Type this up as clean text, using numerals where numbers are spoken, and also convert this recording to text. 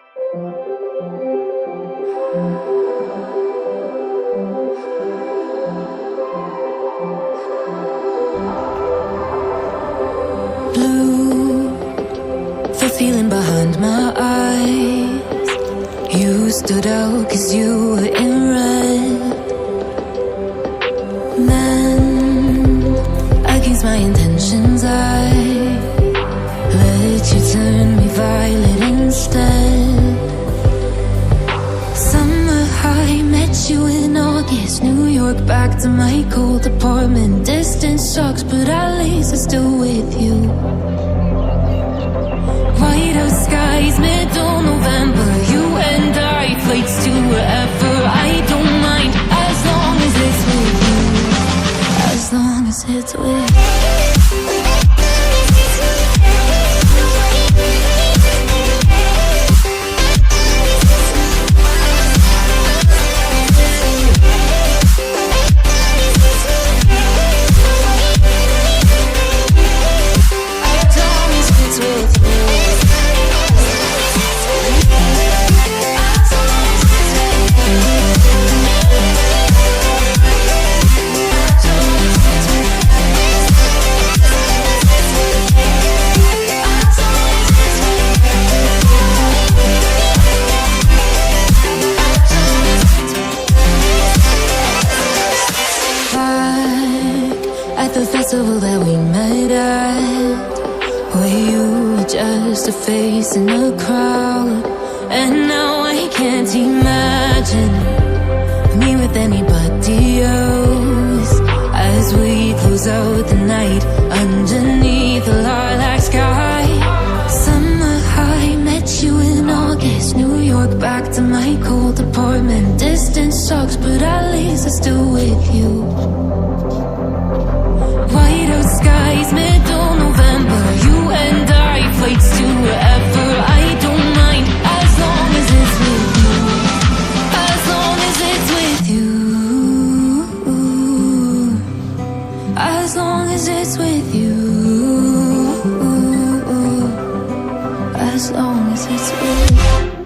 Blue, the feeling behind my eyes. You stood out 'cause you were in red. Man, against my intentions, I let you turn me violet instead. Summer high, met you in August. New York, back to my cold apartment. Distance sucks, but at least I'm still with you. White out skies, middle November. You and I, flights to wherever. I don't mind, as long as it's with you. As long as it's with you. At the festival that we met at, where you were just a face in the crowd. And now I can't imagine me with anybody else. As we close out the night underneath the lilac sky. Summer high, met you in August. New York, back to my cold apartment. Distance sucks, but at least I'm still with you. White out skies, middle November. You and I, flights to wherever. I don't mind, as long as it's with you. As long as it's with you. As long as it's with you. As long as it's with you.